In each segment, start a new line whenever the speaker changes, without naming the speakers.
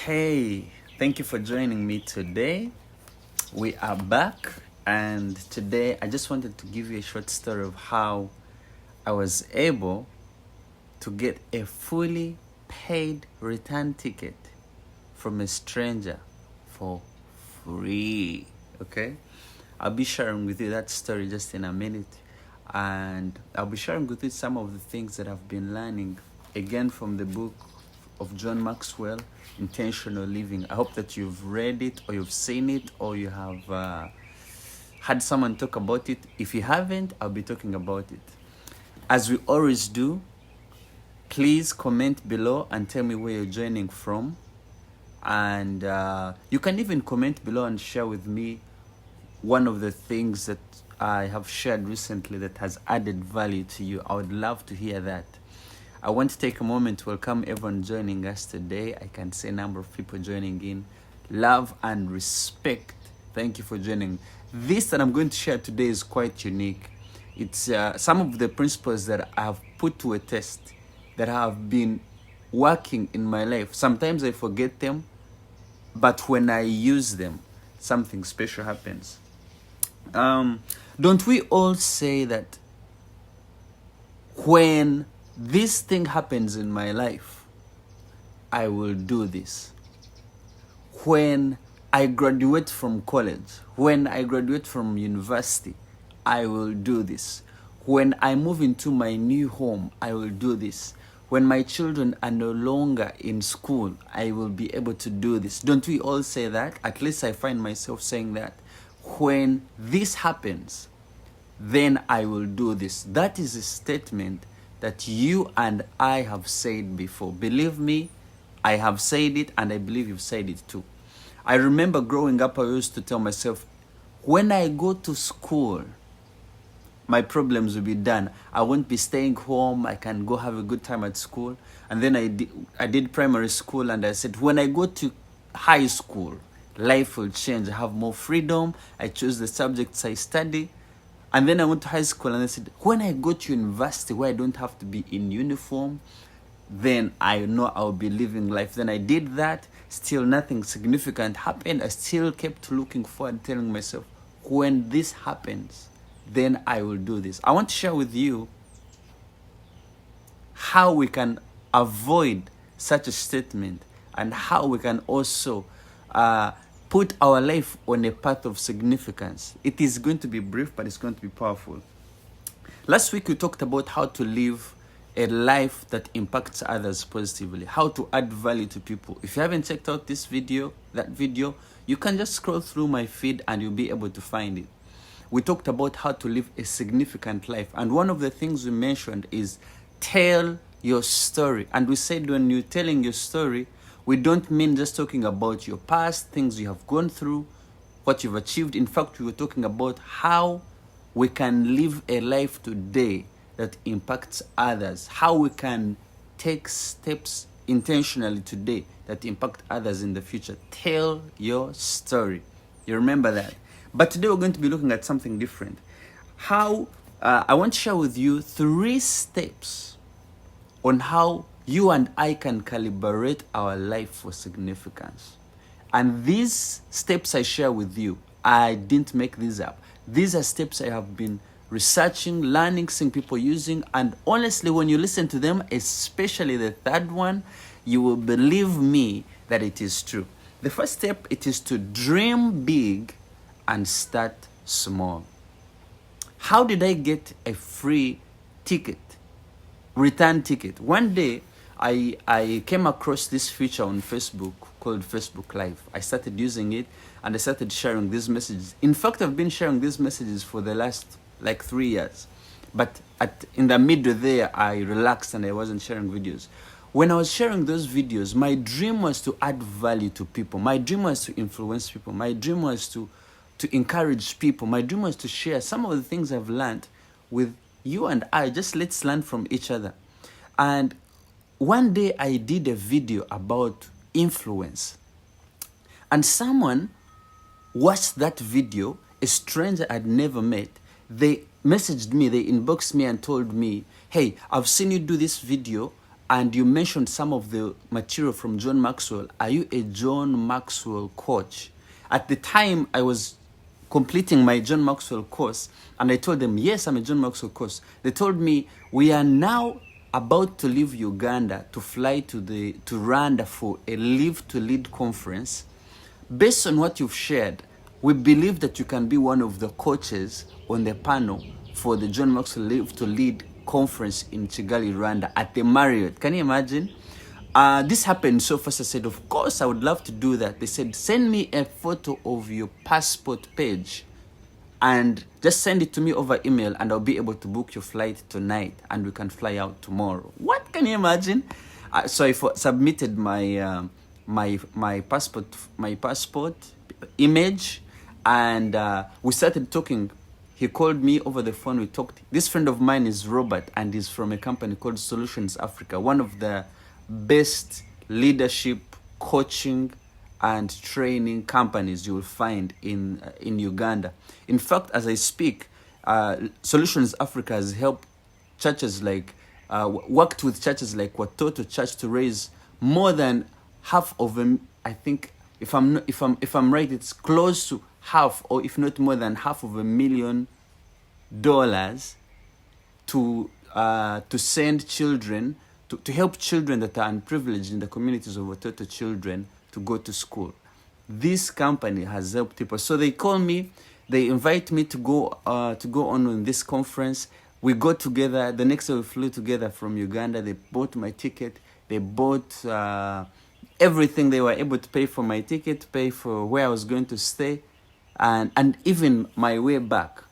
Hey, thank you for joining me today. We are back, and today I just wanted to give you a short story of how I was able to get a fully paid return ticket from a stranger for free. Okay, I'll be sharing with you that story just in a minute, and I'll be sharing with you some of the things that I've been learning again from the book of John Maxwell, Intentional Living. I hope that you've read it, or you've seen it, or you have had someone talk about it. If you haven't, I'll be talking about it. As we always do, please comment below and tell me where you're joining from. And you can even comment below and share with me one of the things that I have shared recently that has added value to you. I would love to hear that. I want to take a moment to welcome everyone joining us today. I can see a number of people joining in. Love and respect. Thank you for joining. This that I'm going to share today is quite unique. It's some of the principles that I have put to a test that have been working in my life. Sometimes I forget them, but when I use them, something special happens. Don't we all say that when this thing happens in my life, I will do this? When I graduate from college, when I graduate from university, I will do this. When I move into my new home, I will do this. When my children are no longer in school, I will be able to do this. Don't we all say that? At least I find myself saying that. When this happens, then I will do this. That is a statement that you and I have said before. Believe me, I have said it, and I believe you've said it too. I remember growing up, I used to tell myself, when I go to school, my problems will be done. I won't be staying home. I can go have a good time at school. And then I did primary school, and I said, when I go to high school, life will change. I have more freedom. I choose the subjects I study. And then I went to high school, and I said, when I go to university where I don't have to be in uniform, then I know I'll be living life. Then I did that. Still nothing significant happened. I still kept looking forward, telling myself, when this happens, then I will do this. I want to share with you how we can avoid such a statement, and how we can also put our life on a path of significance. It is going to be brief, but it's going to be powerful. Last week, we talked about how to live a life that impacts others positively, how to add value to people. If you haven't checked out that video, you can just scroll through my feed and you'll be able to find it. We talked about how to live a significant life. And one of the things we mentioned is tell your story. And we said when you're telling your story, we don't mean just talking about your past, things you have gone through, what you've achieved. In fact, we were talking about how we can live a life today that impacts others, how we can take steps intentionally today that impact others in the future. Tell your story. You remember that? But today we're going to be looking at something different. I want to share with you 3 steps on how you and I can calibrate our life for significance. And these steps I share with you, I didn't make these up. These are steps I have been researching, learning, seeing people using, and honestly, when you listen to them, especially the third one, you will believe me that it is true. The first step, it is to dream big and start small. How did I get a free return ticket? One day, I came across this feature on Facebook called Facebook Live. I started using it, and I started sharing these messages. In fact, I've been sharing these messages for the last 3 years. But in the middle there, I relaxed and I wasn't sharing videos. When I was sharing those videos, my dream was to add value to people. My dream was to influence people. My dream was to encourage people. My dream was to share some of the things I've learned with you and I. Just let's learn from each other. And one day I did a video about influence. And someone watched that video, a stranger I'd never met. They messaged me, they inboxed me and told me, hey, I've seen you do this video and you mentioned some of the material from John Maxwell. Are you a John Maxwell coach? At the time, I was completing my John Maxwell course, and I told them, yes, I'm a John Maxwell course. They told me, we are now about to leave Uganda to fly to Rwanda for a Live to Lead conference. Based on what you've shared, we believe that you can be one of the coaches on the panel for the John Maxwell Live to Lead conference in Kigali, Rwanda at the Marriott. Can you imagine? This happened so fast. I said, of course, I would love to do that. They said, send me a photo of your passport page and just send it to me over email, and I'll be able to book your flight tonight and we can fly out tomorrow. What, can you imagine? So I submitted my my passport image, and we started talking. He called me over the phone. We talked. This friend of mine is Robert, and he's from a company called Solutions Africa, one of the best leadership coaching and training companies you will find in Uganda. In fact, as I speak, Solutions Africa has helped churches like worked with churches like Watoto Church to raise more than half of them. I think if I'm right, it's close to half, or if not more than half of $1 million to send children to help children that are unprivileged in the communities of Watoto children to go to school. This company has helped people. So they call me, they invite me to go on this conference. We go together. The next day we flew together from Uganda. They bought my ticket. They bought everything. They were able to pay for my ticket, pay for where I was going to stay, and even my way back.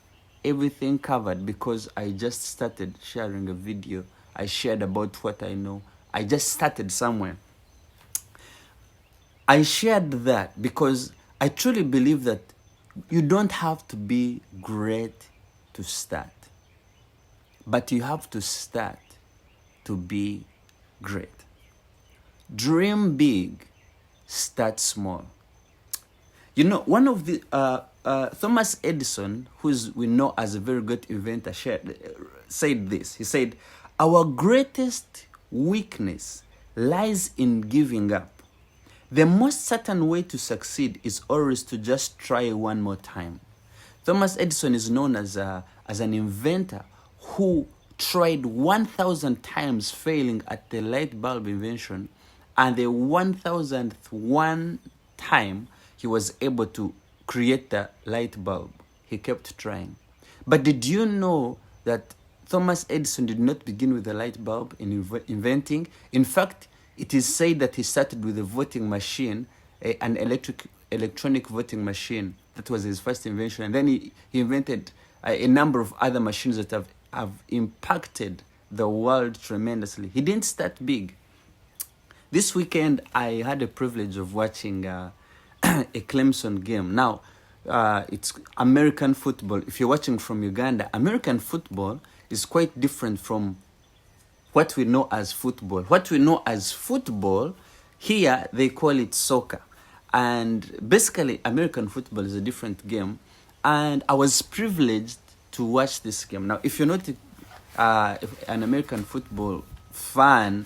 Everything covered, because I just started sharing a video. I shared about what I know. I just started somewhere. I shared that because I truly believe that you don't have to be great to start, but you have to start to be great. Dream big, start small. You know, one of the Thomas Edison, we know as a very good inventor, said this. He said, our greatest weakness lies in giving up. The most certain way to succeed is always to just try one more time. Thomas Edison is known as an inventor who tried 1,000 times failing at the light bulb invention, and the 1,001th time he was able to create the light bulb. He kept trying. But did you know that Thomas Edison did not begin with the light bulb in inventing? In fact, it is said that he started with a voting machine, an electronic voting machine. That was his first invention. And then he invented a number of other machines that have impacted the world tremendously. He didn't start big. This weekend, I had the privilege of watching a Clemson game. Now, it's American football. If you're watching from Uganda, American football is quite different from what we know as football. What we know as football, here they call it soccer. And basically, American football is a different game. And I was privileged to watch this game. Now, if you're not an American football fan,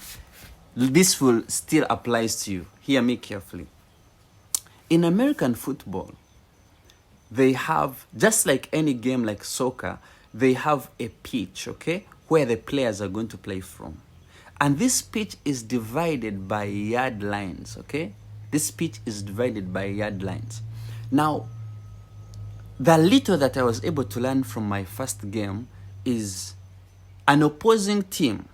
this will still applies to you. Hear me carefully. In American football, they have, just like any game like soccer, they have a pitch, okay, where the players are going to play from. And this pitch is divided by yard lines, okay? This pitch is divided by yard lines. Now, the little that I was able to learn from my first game is an opposing team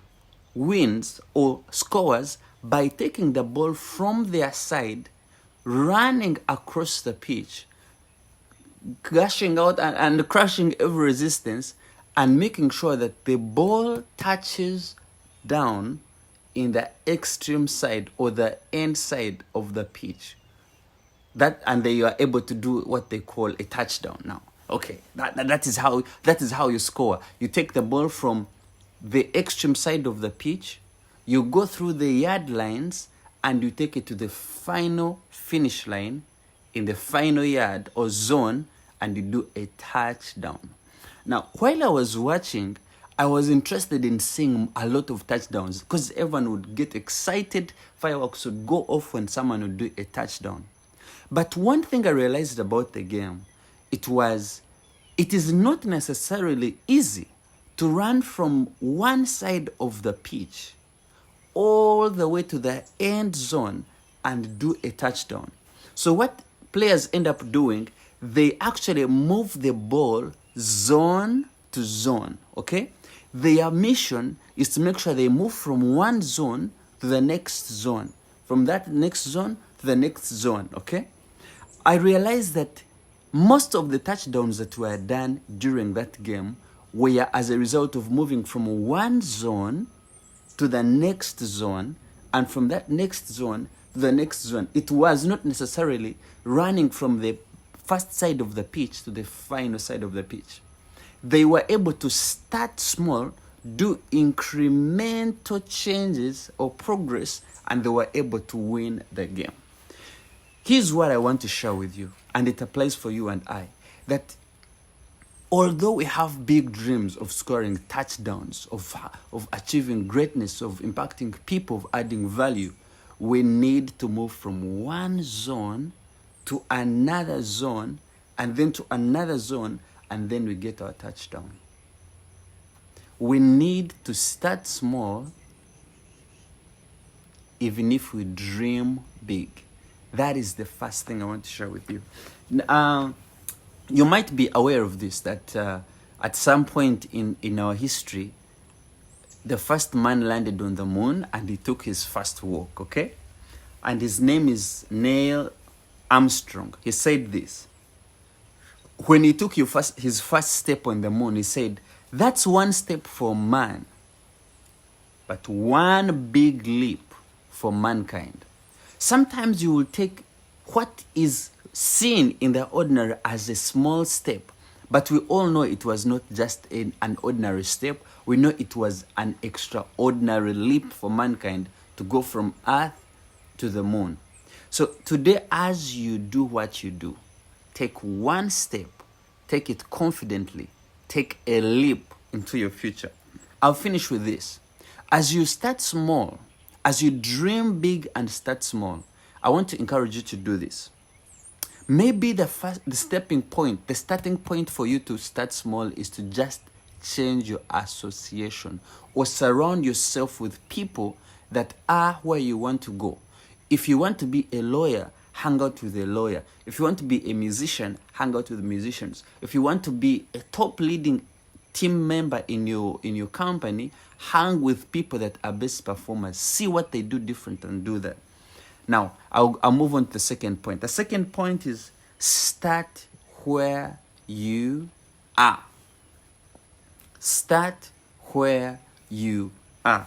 wins or scores by taking the ball from their side, running across the pitch, gushing out and crushing every resistance, and making sure that the ball touches down in the extreme side or the end side of the pitch. And they are able to do what they call a touchdown now. Okay, that is how you score. You take the ball from the extreme side of the pitch, you go through the yard lines, and you take it to the final finish line in the final yard or zone, and you do a touchdown. Now, while I was watching, I was interested in seeing a lot of touchdowns because everyone would get excited. Fireworks would go off when someone would do a touchdown. But one thing I realized about the game, it is not necessarily easy to run from one side of the pitch all the way to the end zone and do a touchdown. So what players end up doing, they actually move the ball zone to zone, okay? Their mission is to make sure they move from one zone to the next zone, from that next zone to the next zone, okay? I realized that most of the touchdowns that were done during that game were as a result of moving from one zone to the next zone, and from that next zone to the next zone. It was not necessarily running from the first side of the pitch to the final side of the pitch. They were able to start small, do incremental changes or progress, and they were able to win the game. Here's what I want to share with you, and it applies for you and I, that although we have big dreams of scoring touchdowns, of achieving greatness, of impacting people, of adding value, we need to move from one zone to another zone, and then to another zone, and then we get our touchdown. We need to start small, even if we dream big. That is the first thing I want to share with you. You might be aware of this, that at some point in our history, the first man landed on the moon and he took his first walk, okay? And his name is Neil Armstrong. He said this. When he took his first step on the moon, he said, "That's one step for man, but one big leap for mankind." Sometimes you will take what is seen in the ordinary as a small step, but we all know it was not just an ordinary step. We know it was an extraordinary leap for mankind to go from Earth to the moon. So today, as you do what you do, take one step, take it confidently, take a leap into your future. I'll finish with this. As you start small, as you dream big and start small, I want to encourage you to do this. Maybe the starting point for you to start small is to just change your association or surround yourself with people that are where you want to go. If you want to be a lawyer, hang out with a lawyer. If you want to be a musician, hang out with musicians. If you want to be a top leading team member in your company, hang with people that are best performers. See what they do different and do that. Now, I'll move on to the second point. The second point is start where you are. Start where you are.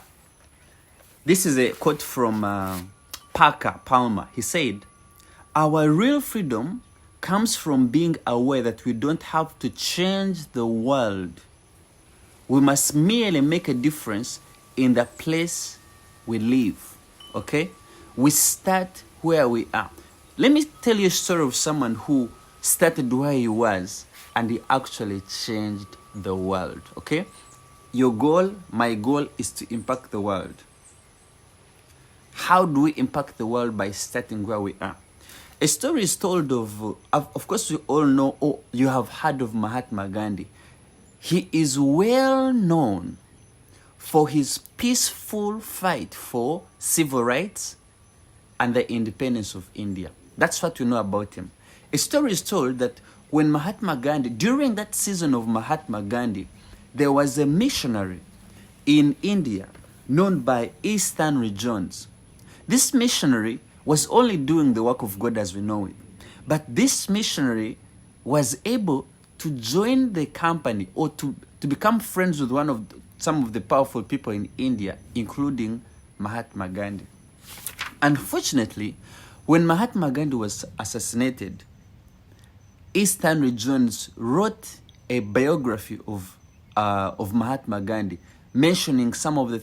This is a quote from Parker Palmer. He said, "Our real freedom comes from being aware that we don't have to change the world. We must merely make a difference in the place we live." Okay? We start where we are. Let me tell you a story of someone who started where he was and he actually changed the world. Okay? Your goal, my goal, is to impact the world. How do we impact the world? By starting where we are. A story is told of course, we all know, or you have heard of Mahatma Gandhi. He is well known for his peaceful fight for civil rights and the independence of India. That's what we know about him. A story is told that when Mahatma Gandhi, during that season of Mahatma Gandhi, there was a missionary in India known by E. Stanley Jones. This missionary was only doing the work of God as we know it. But this missionary was able to join the company or to become friends with some of the powerful people in India, including Mahatma Gandhi. Unfortunately, when Mahatma Gandhi was assassinated, E. Stanley Jones wrote a biography of Mahatma Gandhi, mentioning some of the